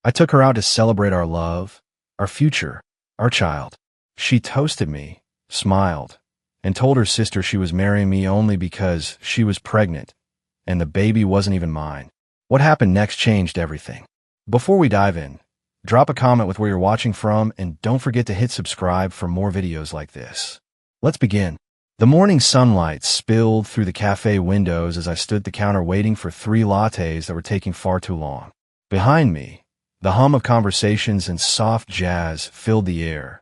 I took her out to celebrate our love, our future, our child. She toasted me, smiled, and told her sister she was marrying me only because she was pregnant, and the baby wasn't even mine. What happened next changed everything. Before we dive in, drop a comment with where you're watching from, and don't forget to hit subscribe for more videos like this. Let's begin. The morning sunlight spilled through the cafe windows as I stood at the counter waiting for 3 lattes that were taking far too long. Behind me, the hum of conversations and soft jazz filled the air.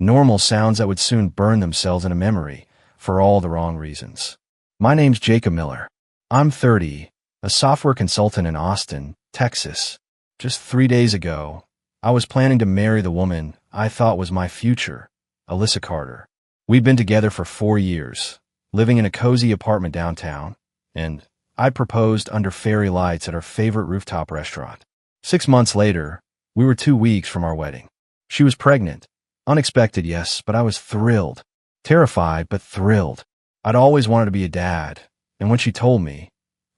Normal sounds that would soon burn themselves into memory for all the wrong reasons. My name's Jacob Miller. I'm 30, a software consultant in Austin, Texas. Just 3 days ago, I was planning to marry the woman I thought was my future, Alyssa Carter. We'd been together for 4 years, living in a cozy apartment downtown, and I'd proposed under fairy lights at our favorite rooftop restaurant. 6 months later, we were 2 weeks from our wedding. She was pregnant. Unexpected, yes, but I was thrilled. Terrified, but thrilled. I'd always wanted to be a dad, and when she told me,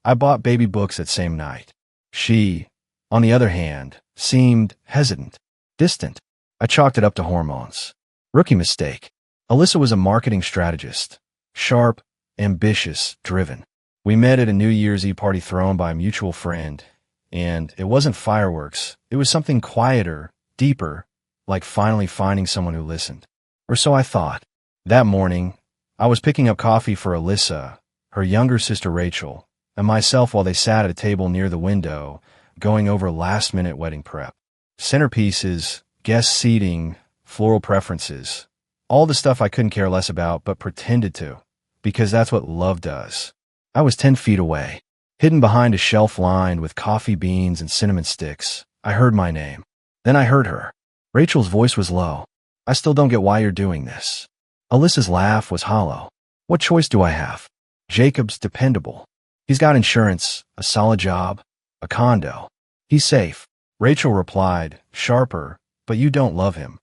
I bought baby books that same night. She, on the other hand, seemed hesitant, distant. I chalked it up to hormones. Rookie mistake. Alyssa was a marketing strategist, sharp, ambitious, driven. We met at a New Year's Eve party thrown by a mutual friend, and it wasn't fireworks. It was something quieter, deeper, like finally finding someone who listened. Or so I thought. That morning, I was picking up coffee for Alyssa, her younger sister Rachel, and myself while they sat at a table near the window, going over last-minute wedding prep. Centerpieces, guest seating, floral preferences, all the stuff I couldn't care less about but pretended to, because that's what love does. I was 10 feet away, hidden behind a shelf lined with coffee beans and cinnamon sticks. I heard my name. Then I heard her. Rachel's voice was low. I still don't get why you're doing this. Alyssa's laugh was hollow. What choice do I have? Jacob's dependable. He's got insurance, a solid job, a condo. He's safe. Rachel replied, sharper, but you don't love him.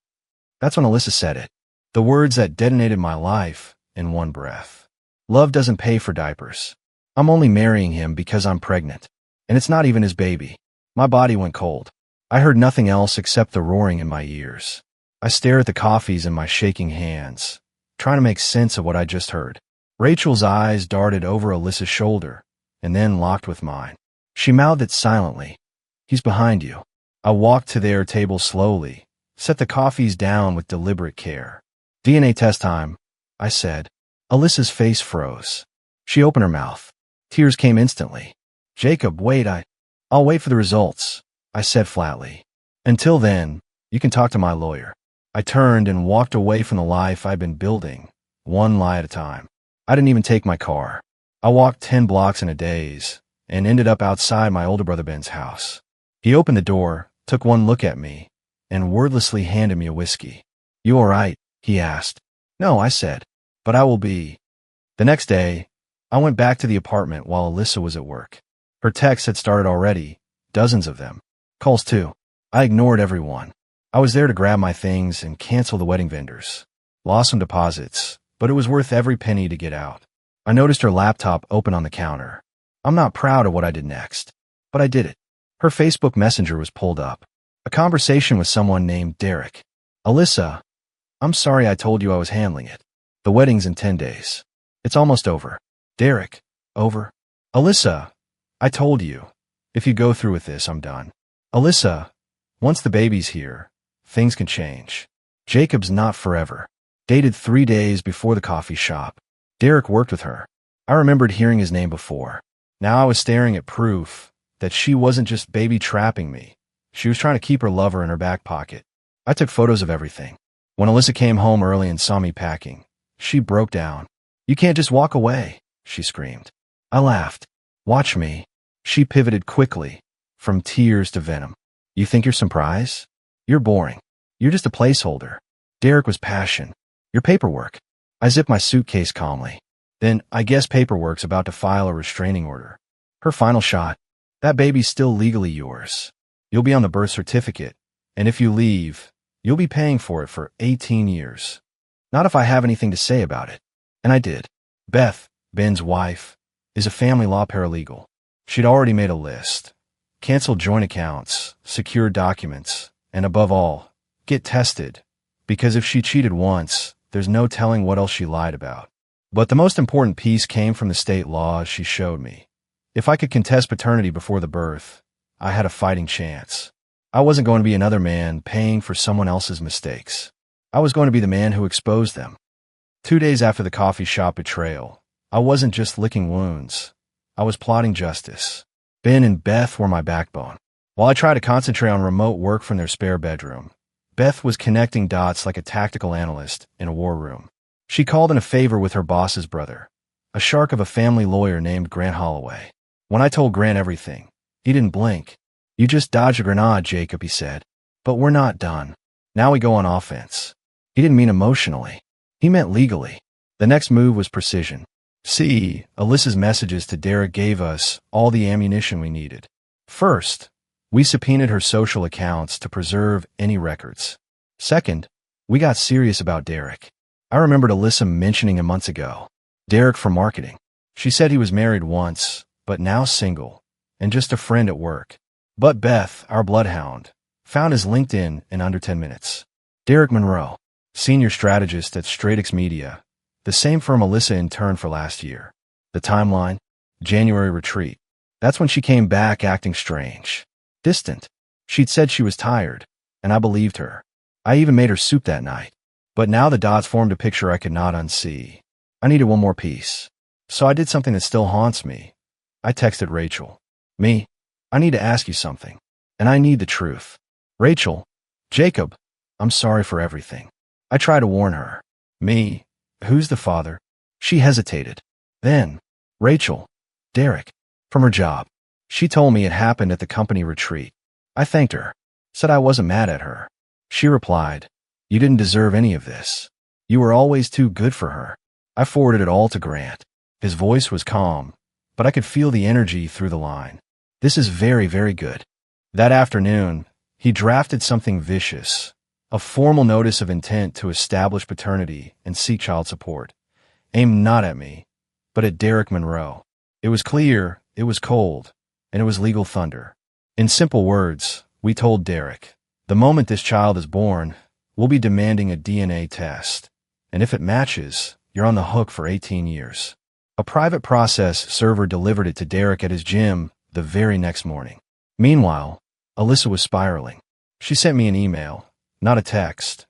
That's when Alyssa said it. The words that detonated my life in one breath. Love doesn't pay for diapers. I'm only marrying him because I'm pregnant. And it's not even his baby. My body went cold. I heard nothing else except the roaring in my ears. I stared at the coffees in my shaking hands, trying to make sense of what I just heard. Rachel's eyes darted over Alyssa's shoulder, and then locked with mine. She mouthed it silently. He's behind you. I walked to their table slowly, set the coffees down with deliberate care. DNA test time, I said. Alyssa's face froze. She opened her mouth. Tears came instantly. Jacob, wait, I'll wait for the results, I said flatly. Until then, you can talk to my lawyer. I turned and walked away from the life I'd been building, one lie at a time. I didn't even take my car. I walked 10 blocks in a daze and ended up outside my older brother Ben's house. He opened the door, took one look at me, and wordlessly handed me a whiskey. You all right? He asked. No, I said, but I will be. The next day, I went back to the apartment while Alyssa was at work. Her texts had started already, dozens of them. Calls too. I ignored everyone. I was there to grab my things and cancel the wedding vendors. Lost some deposits, but it was worth every penny to get out. I noticed her laptop open on the counter. I'm not proud of what I did next, but I did it. Her Facebook Messenger was pulled up. A conversation with someone named Derek. Alyssa, I'm sorry I told you I was handling it. The wedding's in 10 days. It's almost over. Derek, over. Alyssa, I told you. If you go through with this, I'm done. Alyssa, once the baby's here, things can change. Jacob's not forever. Dated 3 days before the coffee shop. Derek worked with her. I remembered hearing his name before. Now I was staring at proof that she wasn't just baby trapping me. She was trying to keep her lover in her back pocket. I took photos of everything. When Alyssa came home early and saw me packing, she broke down. You can't just walk away, she screamed. I laughed. Watch me. She pivoted quickly, from tears to venom. You think you're some prize? You're boring. You're just a placeholder. Derek was passion. Your paperwork. I zipped my suitcase calmly. Then, I guess paperwork's about to file a restraining order. Her final shot. That baby's still legally yours. You'll be on the birth certificate, and if you leave, you'll be paying for it for 18 years. Not if I have anything to say about it. And I did. Beth, Ben's wife, is a family law paralegal. She'd already made a list. cancel joint accounts, secure documents, and above all, get tested. Because if she cheated once, there's no telling what else she lied about. But the most important piece came from the state laws she showed me. If I could contest paternity before the birth, I had a fighting chance. I wasn't going to be another man paying for someone else's mistakes. I was going to be the man who exposed them. 2 days after the coffee shop betrayal, I wasn't just licking wounds. I was plotting justice. Ben and Beth were my backbone. While I tried to concentrate on remote work from their spare bedroom, Beth was connecting dots like a tactical analyst in a war room. She called in a favor with her boss's brother, a shark of a family lawyer named Grant Holloway. When I told Grant everything, he didn't blink. "You just dodged a grenade, Jacob," he said. "But we're not done. Now we go on offense." He didn't mean emotionally. He meant legally. The next move was precision. See, Alyssa's messages to Derek gave us all the ammunition we needed. First, we subpoenaed her social accounts to preserve any records. Second, we got serious about Derek. I remembered Alyssa mentioning him months ago. Derek from marketing. She said he was married once, but now single, and just a friend at work. But Beth, our bloodhound, found his LinkedIn in under 10 minutes. Derek Monroe, senior strategist at Stratix Media, the same firm Alyssa interned for last year. The timeline? January retreat. That's when she came back acting strange. Distant. She'd said she was tired, and I believed her. I even made her soup that night. But now the dots formed a picture I could not unsee. I needed one more piece. So I did something that still haunts me. I texted Rachel. "Me, I need to ask you something. And I need the truth." Rachel, "Jacob, I'm sorry for everything." I tried to warn her. "Me, who's the father?" She hesitated. Then, Rachel, "Derek," from her job. She told me it happened at the company retreat. I thanked her, said I wasn't mad at her. She replied, "You didn't deserve any of this. You were always too good for her." I forwarded it all to Grant. His voice was calm, but I could feel the energy through the line. "This is very, very good." That afternoon, he drafted something vicious, a formal notice of intent to establish paternity and seek child support, aimed not at me, but at Derek Monroe. It was clear, it was cold, and it was legal thunder. In simple words, we told Derek, "The moment this child is born, we'll be demanding a DNA test, and if it matches, you're on the hook for 18 years. A private process server delivered it to Derek at his gym the very next morning. Meanwhile, Alyssa was spiraling. She sent me an email, not a text,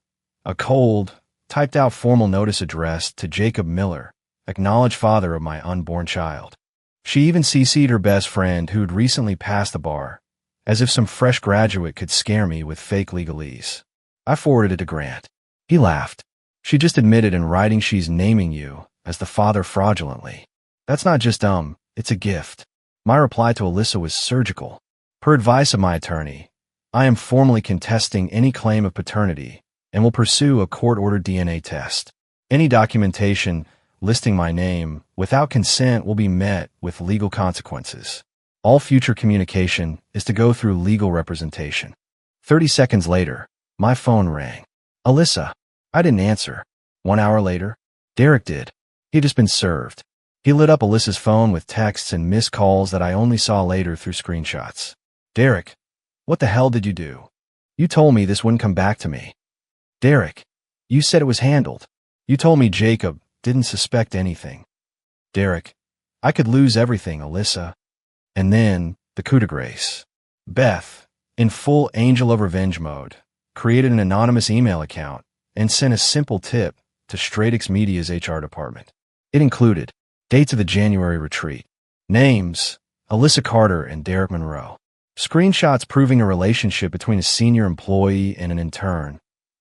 a cold, typed-out formal notice addressed to Jacob Miller, acknowledged father of my unborn child. She even CC'd her best friend who'd recently passed the bar, as if some fresh graduate could scare me with fake legalese. I forwarded it to Grant. He laughed. "She just admitted in writing she's naming you as the father fraudulently. That's not just it's a gift." My reply to Alyssa was surgical. Per advice of my attorney, I am formally contesting any claim of paternity and will pursue a court-ordered DNA test. Any documentation listing my name without consent will be met with legal consequences. All future communication is to go through legal representation. 30 seconds later, my phone rang. "Alyssa." I didn't answer. 1 hour later, Derek did. He'd just been served. He lit up Alyssa's phone with texts and missed calls that I only saw later through screenshots. "Derek, what the hell did you do? You told me this wouldn't come back to me." "Derek, you said it was handled. You told me Jacob didn't suspect anything." "Derek, I could lose everything, Alyssa." And then, the coup de grace. Beth, in full angel of revenge mode, created an anonymous email account and sent a simple tip to Stratix Media's HR department. It included dates of the January retreat, names, Alyssa Carter and Derek Monroe, screenshots proving a relationship between a senior employee and an intern,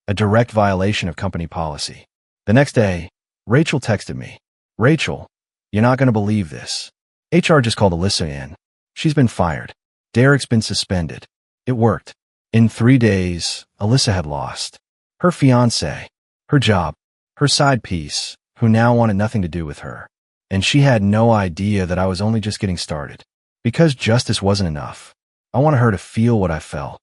a direct violation of company policy. The next day, Rachel texted me, "Rachel, you're not going to believe this. HR just called Alyssa in. She's been fired. Derek's been suspended." It worked. In 3 days, Alyssa had lost her fiancé, her job, her side piece, who now wanted nothing to do with her. And she had no idea that I was only just getting started. Because justice wasn't enough, I wanted her to feel what I felt.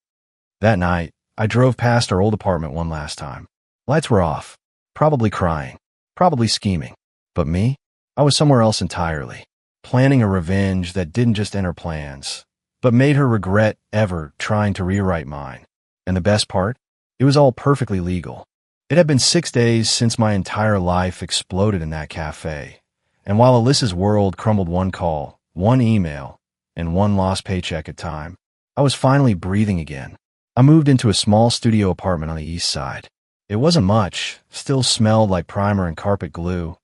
That night, I drove past our old apartment one last time. Lights were off, probably crying, probably scheming. But me? I was somewhere else entirely, planning a revenge that didn't just enter plans, but made her regret ever trying to rewrite mine. And the best part? It was all perfectly legal. It had been 6 days since my entire life exploded in that cafe, and while Alyssa's world crumbled one call, one email, and one lost paycheck at a time, I was finally breathing again. I moved into a small studio apartment on the east side. It wasn't much, still smelled like primer and carpet glue,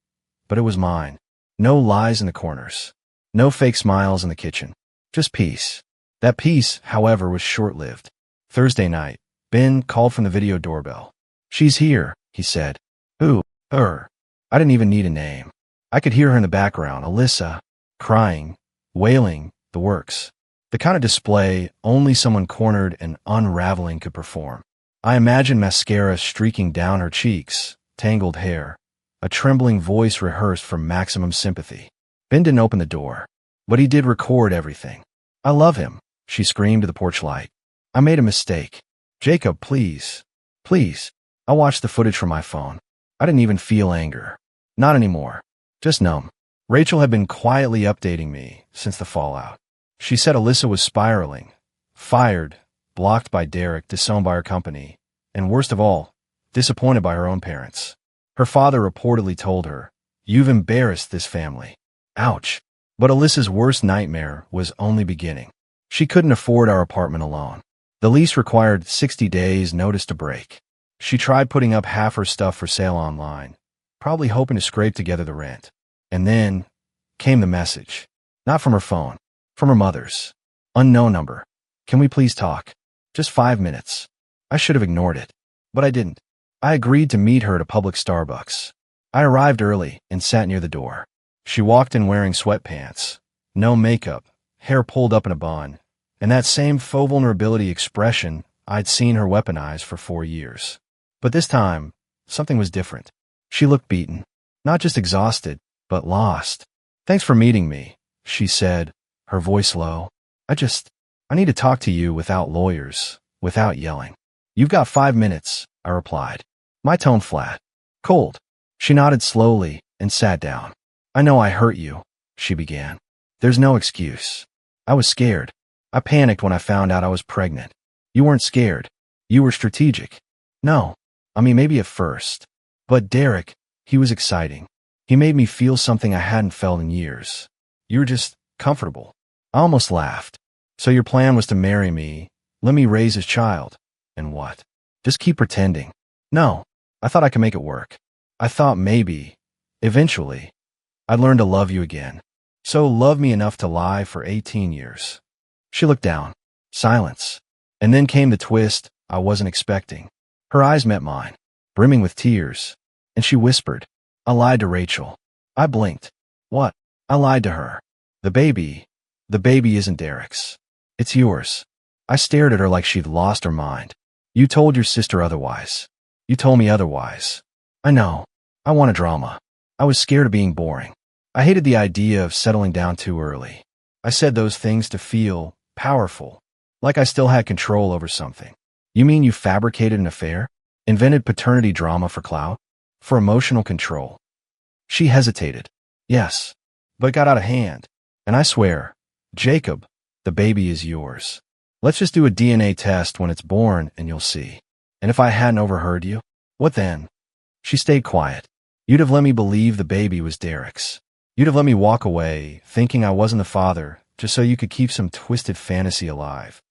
but it was mine. No lies in the corners. No fake smiles in the kitchen. Just peace. That peace, however, was short-lived. Thursday night, Ben called from the video doorbell. "She's here," he said. "Who? Her." I didn't even need a name. I could hear her in the background, Alyssa, crying, wailing, the works. The kind of display only someone cornered and unraveling could perform. I imagined mascara streaking down her cheeks, tangled hair, a trembling voice rehearsed for maximum sympathy. Ben didn't open the door, but he did record everything. "I love him," she screamed to the porch light. "I made a mistake. Jacob, please. Please." I watched the footage from my phone. I didn't even feel anger. Not anymore. Just numb. Rachel had been quietly updating me since the fallout. She said Alyssa was spiraling, fired, blocked by Derek, disowned by her company, and worst of all, disappointed by her own parents. Her father reportedly told her, "You've embarrassed this family." Ouch. But Alyssa's worst nightmare was only beginning. She couldn't afford our apartment alone. The lease required 60 days notice to break. She tried putting up half her stuff for sale online, probably hoping to scrape together the rent. And then came the message. Not from her phone, from her mother's. "Unknown number. Can we please talk? Just 5 minutes." I should have ignored it, but I didn't. I agreed to meet her at a public Starbucks. I arrived early and sat near the door. She walked in wearing sweatpants, no makeup, hair pulled up in a bun, and that same faux vulnerability expression I'd seen her weaponize for 4 years. But this time, something was different. She looked beaten, not just exhausted, but lost. "Thanks for meeting me," she said, her voice low. I need to talk to you without lawyers, without yelling." "You've got 5 minutes," I replied, my tone flat, cold. She nodded slowly and sat down. "I know I hurt you," she began. "There's no excuse. I was scared. I panicked when I found out I was pregnant. You weren't scared. You were strategic." "No. I mean, maybe at first. But Derek, he was exciting. He made me feel something I hadn't felt in years. You were just comfortable." I almost laughed. "So your plan was to marry me, let me raise his child, and what? Just keep pretending?" "No. I thought I could make it work. I thought maybe, eventually, I'd learn to love you again. So love me enough to lie for 18 years. She looked down. Silence. And then came the twist I wasn't expecting. Her eyes met mine, brimming with tears, and she whispered, "I lied to Rachel." I blinked. "What?" "I lied to her. The baby isn't Derek's. It's yours." I stared at her like she'd lost her mind. "You told your sister otherwise. You told me otherwise." "I know. I wanted drama. I was scared of being boring. I hated the idea of settling down too early. I said those things to feel powerful, like I still had control over something." "You mean you fabricated an affair? Invented paternity drama for clout? For emotional control?" She hesitated. "Yes, but it got out of hand. And I swear, Jacob, the baby is yours. Let's just do a DNA test when it's born and you'll see. And if I hadn't overheard you, what then?" She stayed quiet. "You'd have let me believe the baby was Derek's. You'd have let me walk away, thinking I wasn't the father, just so you could keep some twisted fantasy alive."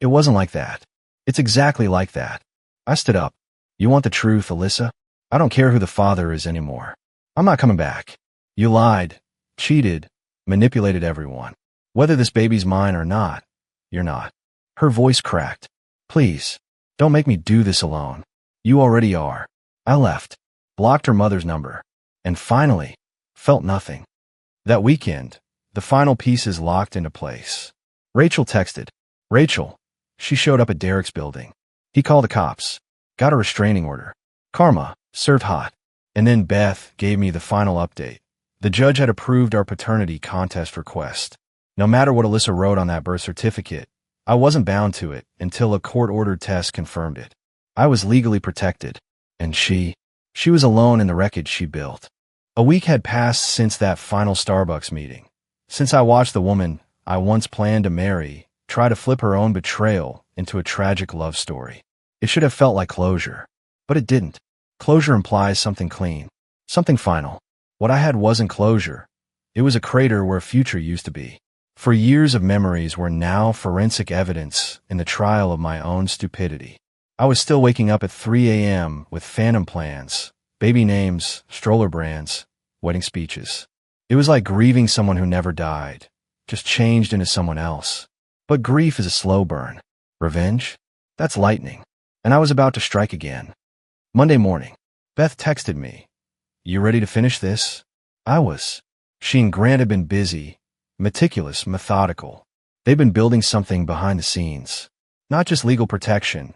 "It wasn't like that. It's exactly like that." I stood up. "You want the truth, Alyssa? I don't care who the father is anymore. I'm not coming back. You lied, cheated, manipulated everyone. Whether this baby's mine or not, you're not." Her voice cracked. "Please, don't make me do this alone. You already are." I left, blocked her mother's number, and finally, felt nothing. That weekend, the final pieces locked into place. Rachel texted. Rachel. She showed up at Derek's building. He called the cops. Got a restraining order. Karma, served hot. And then Beth gave me the final update. The judge had approved our paternity contest request. No matter what Alyssa wrote on that birth certificate, I wasn't bound to it until a court-ordered test confirmed it. I was legally protected. And she was alone in the wreckage she built. A week had passed since that final Starbucks meeting. Since I watched the woman I once planned to marry, try to flip her own betrayal into a tragic love story. It should have felt like closure, but it didn't. Closure implies something clean, something final. What I had wasn't closure. It was a crater where a future used to be. For years of memories were now forensic evidence in the trial of my own stupidity. I was still waking up at 3 a.m. with phantom plans, baby names, stroller brands, wedding speeches. It was like grieving someone who never died, just changed into someone else. But grief is a slow burn. Revenge? That's lightning. And I was about to strike again. Monday morning, Beth texted me, "You ready to finish this?" I was. She and Grant had been busy, meticulous, methodical. They'd been building something behind the scenes. Not just legal protection,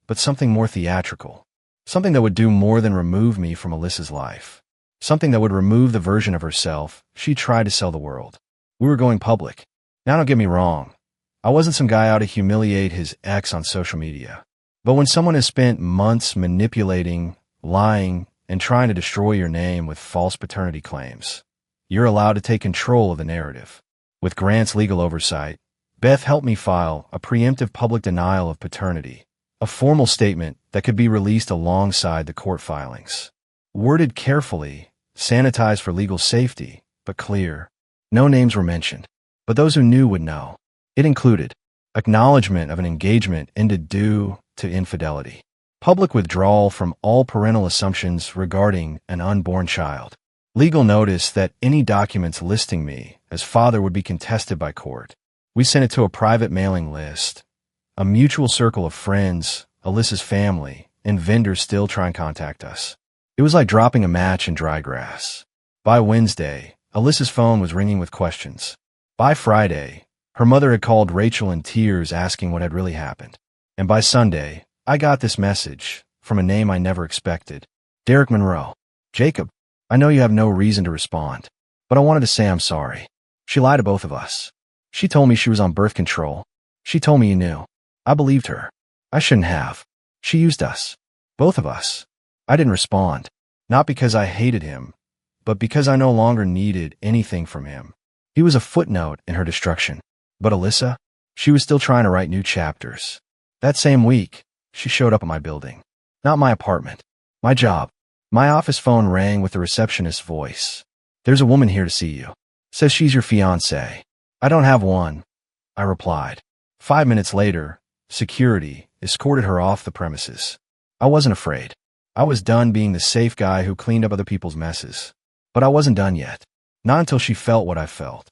but something more theatrical. Something that would do more than remove me from Alyssa's life. Something that would remove the version of herself she tried to sell the world. We were going public. Now don't get me wrong. I wasn't some guy out to humiliate his ex on social media. But when someone has spent months manipulating, lying, and trying to destroy your name with false paternity claims, you're allowed to take control of the narrative. With Grant's legal oversight, Beth helped me file a preemptive public denial of paternity, a formal statement that could be released alongside the court filings. Worded carefully, sanitized for legal safety, but clear. No names were mentioned, but those who knew would know. It included acknowledgement of an engagement ended due to infidelity, public withdrawal from all parental assumptions regarding an unborn child, legal notice that any documents listing me as father would be contested by court. We sent it to a private mailing list, a mutual circle of friends, Alyssa's family, and vendors still try and contact us. It was like dropping a match in dry grass. By Wednesday, Alyssa's phone was ringing with questions. By Friday, her mother had called Rachel in tears asking what had really happened. And by Sunday, I got this message from a name I never expected. Derek Monroe. "Jacob, I know you have no reason to respond, but I wanted to say I'm sorry. She lied to both of us. She told me she was on birth control. She told me you knew. I believed her. I shouldn't have. She used us. Both of us." I didn't respond, not because I hated him, but because I no longer needed anything from him. He was a footnote in her destruction. But Alyssa, she was still trying to write new chapters. That same week, she showed up at my building. Not my apartment. My job. My office phone rang with the receptionist's voice. "There's a woman here to see you. Says she's your fiancé." "I don't have one," I replied. 5 minutes later, security escorted her off the premises. I wasn't afraid. I was done being the safe guy who cleaned up other people's messes. But I wasn't done yet. Not until she felt what I felt.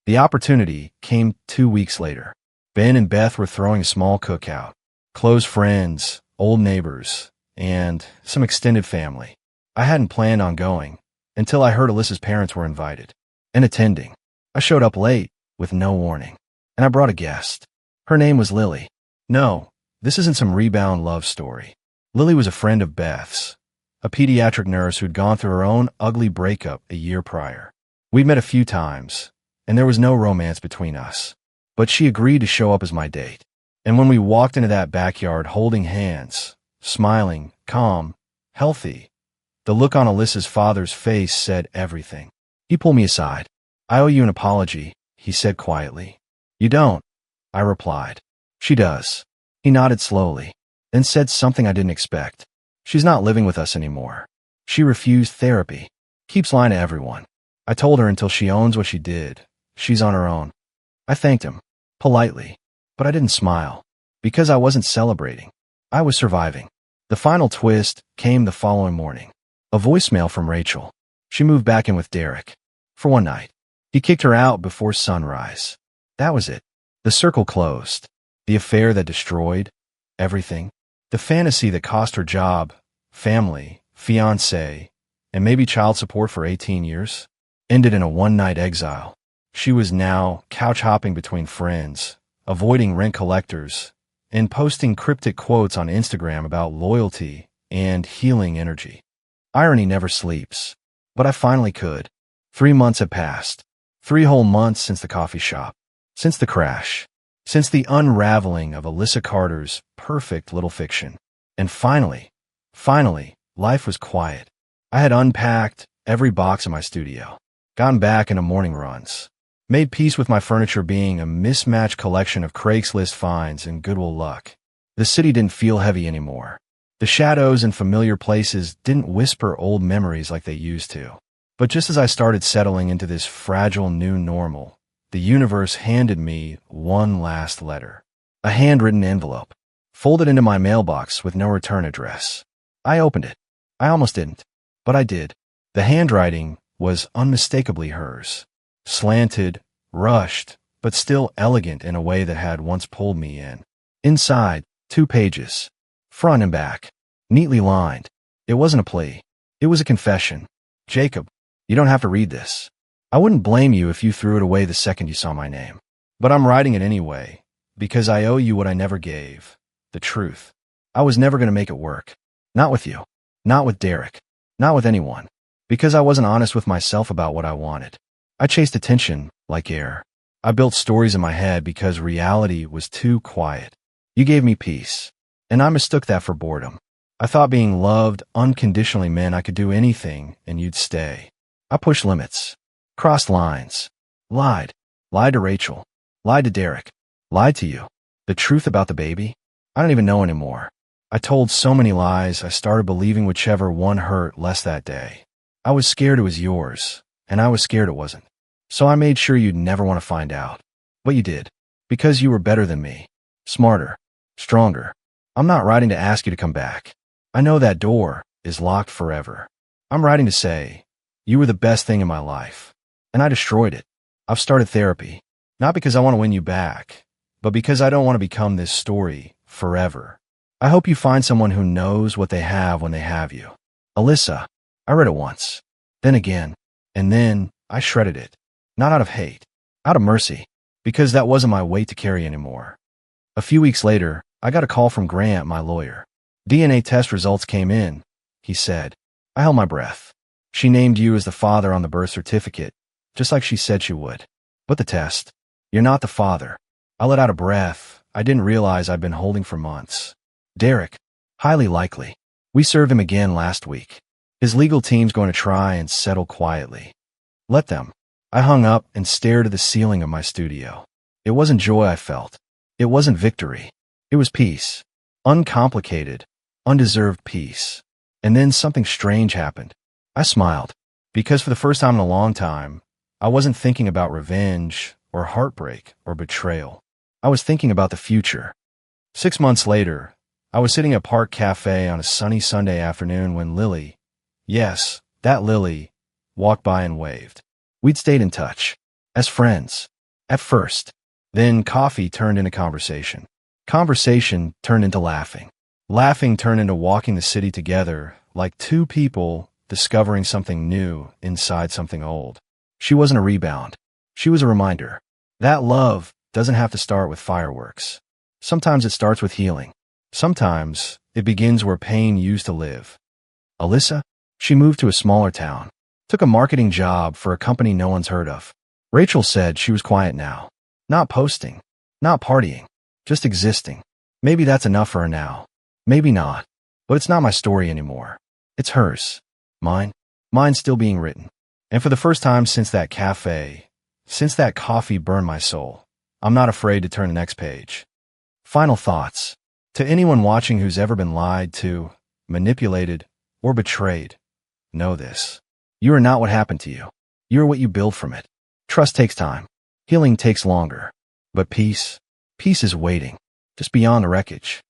The opportunity came 2 weeks later. Ben and Beth were throwing a small cookout. Close friends, old neighbors, and some extended family. I hadn't planned on going until I heard Alyssa's parents were invited and attending. I showed up late with no warning, and I brought a guest. Her name was Lily. No, this isn't some rebound love story. Lily was a friend of Beth's, a pediatric nurse who'd gone through her own ugly breakup a year prior. We'd met a few times, and there was no romance between us. But she agreed to show up as my date. And when we walked into that backyard holding hands, smiling, calm, healthy, the look on Alyssa's father's face said everything. He pulled me aside. "I owe you an apology," he said quietly. "You don't," I replied. "She does." He nodded slowly, then said something I didn't expect. "She's not living with us anymore. She refused therapy. Keeps lying to everyone. I told her until she owns what she did, she's on her own." I thanked him, politely, but I didn't smile, because I wasn't celebrating. I was surviving. The final twist came the following morning. A voicemail from Rachel. She moved back in with Derek. For one night. He kicked her out before sunrise. That was it. The circle closed. The affair that destroyed everything. The fantasy that cost her job, family, fiancé, and maybe child support for 18 years, ended in a one-night exile. She was now couch-hopping between friends, avoiding rent collectors, and posting cryptic quotes on Instagram about loyalty and healing energy. Irony never sleeps. But I finally could. 3 months had passed. 3 whole months since the coffee shop. Since the crash. Since the unraveling of Alyssa Carter's perfect little fiction. And finally, life was quiet. I had unpacked every box in my studio, gotten back into morning runs, Made peace with my furniture being a mismatched collection of Craigslist finds and Goodwill luck. The city didn't feel heavy anymore. The shadows and familiar places didn't whisper old memories like they used to. But just as I started settling into this fragile new normal, the universe handed me one last letter. A handwritten envelope, folded into my mailbox with no return address. I opened it. I almost didn't, but I did. The handwriting was unmistakably hers. Slanted, rushed, but still elegant in a way that had once pulled me in. Inside, 2 pages, front and back, neatly lined. It wasn't a plea. It was a confession. Jacob, you don't have to read this. I wouldn't blame you if you threw it away the second you saw my name. But I'm writing it anyway, because I owe you what I never gave. The truth. I was never going to make it work. Not with you. Not with Derek. Not with anyone. Because I wasn't honest with myself about what I wanted. I chased attention like air. I built stories in my head because reality was too quiet. You gave me peace, and I mistook that for boredom. I thought being loved unconditionally meant I could do anything and you'd stay. I pushed limits, crossed lines, lied to Rachel, lied to Derek, lied to you. The truth about the baby? I don't even know anymore. I told so many lies I started believing whichever one hurt less that day. I was scared it was yours, and I was scared it wasn't. So I made sure you'd never want to find out. But you did, because you were better than me, smarter, stronger. I'm not writing to ask you to come back. I know that door is locked forever. I'm writing to say, you were the best thing in my life, and I destroyed it. I've started therapy, not because I want to win you back, but because I don't want to become this story forever. I hope you find someone who knows what they have when they have you. Alyssa, I read it once, then again, and then I shredded it. Not out of hate, out of mercy, because that wasn't my weight to carry anymore. A few weeks later, I got a call from Grant, my lawyer. DNA test results came in, he said. I held my breath. She named you as the father on the birth certificate, just like she said she would. But the test, you're not the father. I let out a breath I didn't realize I'd been holding for months. Derek, highly likely. We served him again last week. His legal team's going to try and settle quietly. Let them. I hung up and stared at the ceiling of my studio. It wasn't joy I felt. It wasn't victory. It was peace. Uncomplicated, undeserved peace. And then something strange happened. I smiled, because for the first time in a long time, I wasn't thinking about revenge or heartbreak or betrayal. I was thinking about the future. 6 months later, I was sitting at Park Cafe on a sunny Sunday afternoon when Lily, yes, that Lily, walked by and waved. We'd stayed in touch, as friends, at first. Then coffee turned into conversation. Conversation turned into laughing. Laughing turned into walking the city together, like 2 people discovering something new inside something old. She wasn't a rebound. She was a reminder. That love doesn't have to start with fireworks. Sometimes it starts with healing. Sometimes it begins where pain used to live. Alyssa? She moved to a smaller town. Took a marketing job for a company no one's heard of. Rachel said she was quiet now. Not posting. Not partying. Just existing. Maybe that's enough for her now. Maybe not. But it's not my story anymore. It's hers. Mine. Mine's still being written. And for the first time since that cafe, since that coffee burned my soul, I'm not afraid to turn the next page. Final thoughts. To anyone watching who's ever been lied to, manipulated, or betrayed, know this. You are not what happened to you. You are what you build from it. Trust takes time. Healing takes longer. But peace is waiting, just beyond the wreckage.